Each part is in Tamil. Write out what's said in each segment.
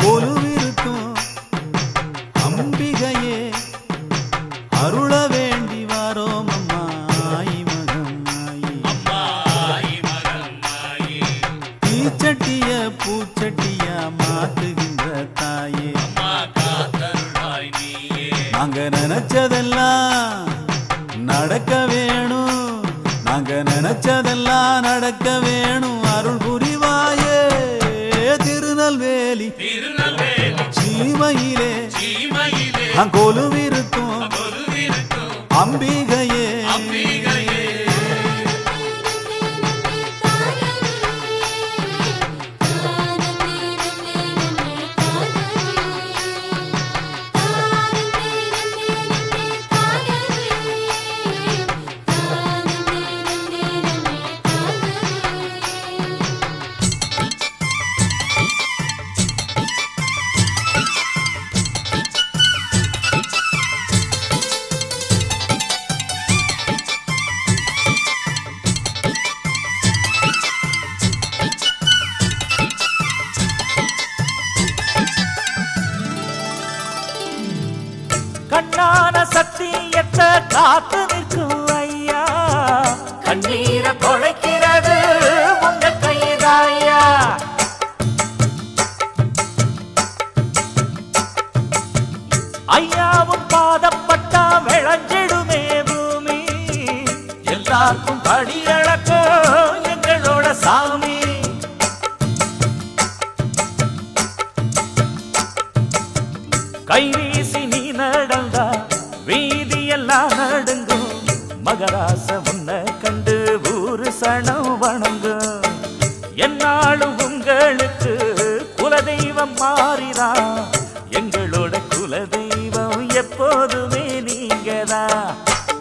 கொலுவிருக்கும் அம்பிகையே அருள வேண்டி வாரோம் அம்மா ஆயி மகம் ஆயி தீச்சட்டிய பூச்சட்டியா மாத்துகின்ற தாயே நாங்க நினைச்சதெல்லாம் நடக்க வேணும், நாங்க நினைச்சதெல்லாம் நடக்க வேணும். அருள் புரிவாயே திருநெல்வேலி சீமையிலே கொலுவிருக்கும் அம்பிகையே கண்ணான சத்தியத்தை காத்து நிற்கும் ஐயா, கண்ணீரை தொலைக்கிறது உங்க கைதாயா. ஐயாவும் பாதப்பட்டா விளைஞ்சிடுமே பூமி, எல்லாருக்கும் படி இழக்கும் எங்களோட சாமி. கைவீசி நீ நடந்தா வீதியெல்லாம் நடுங்கும், மகராச முன்ன கண்டு ஊரு சனம் வணங்கும். என்னாலும் உங்களுக்கு குலதெய்வம் மாறிதான், எங்களோட குலதெய்வம் எப்போதுமே நீங்கதான்.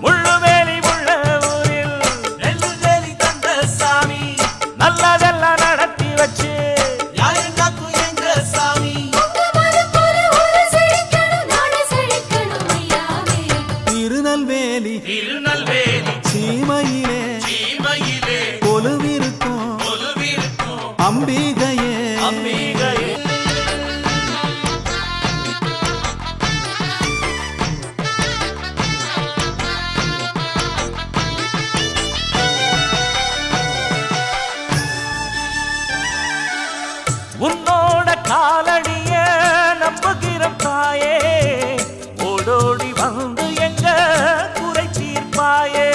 முள்ளுவேலி உள்ள ஊரில் நெல்லுவேலி தந்த சாமி, நல்லதெல்லாம் நடத்தி வச்சு திருநெல்வேலி சீமையிலே கொலுவிருக்கும் அம்பிகையே உன்னோட காலடிய நம்புகிற தாயே, ஓடோடி வந்து எங்க குறை தீர்ப்பாயே.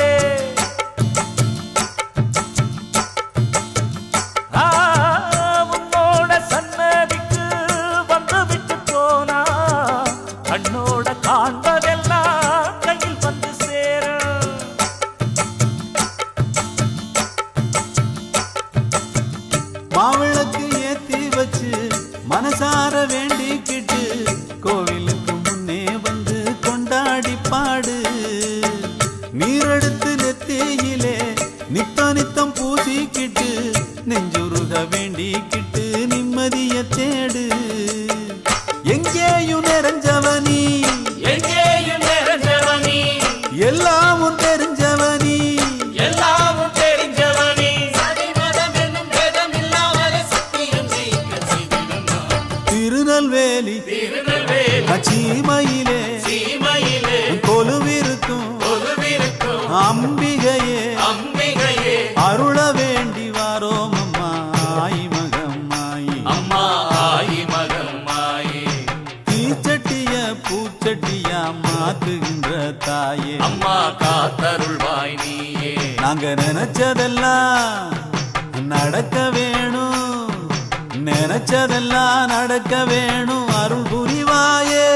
உன்னோட சன்னதிக்கு வந்து விட்டு போனா, கண்ணோட காண்பதெல்லாம் கையில் வந்து சேரும். மாவிளக்கு ஏத்தி வச்சு மனசார வேண்டிக்கிட்டு கோவிலுக்கு முன்னே வந்து கொண்டாடி பாடு. நீரெடுத்து நெத்தியிலே நித்தம் பூசிக்கிட்டு நெஞ்சுருக வேண்டிக்கிட்டு நிம்மதிய தேடு. எங்கேயும் நிறைஞ்சவனி எல்லாமும் தெரிஞ்சவனி திருநெல்வேலி சீமையிலே கொலுவிருக்கும் அம்பிகையே அருள வேண்டி வாரோம் அம்மா ஆயி மகம் ஆயி தீச்சட்டிய பூச்சட்டியா மாத்துகின்ற தாயே அம்மா காத்தருள்வாய் நீயே. நாங்க நினைச்சதெல்லாம் நடக்க வேணும், நினைச்சதெல்லாம் நடக்க வேணும். அருள் புரிவாயே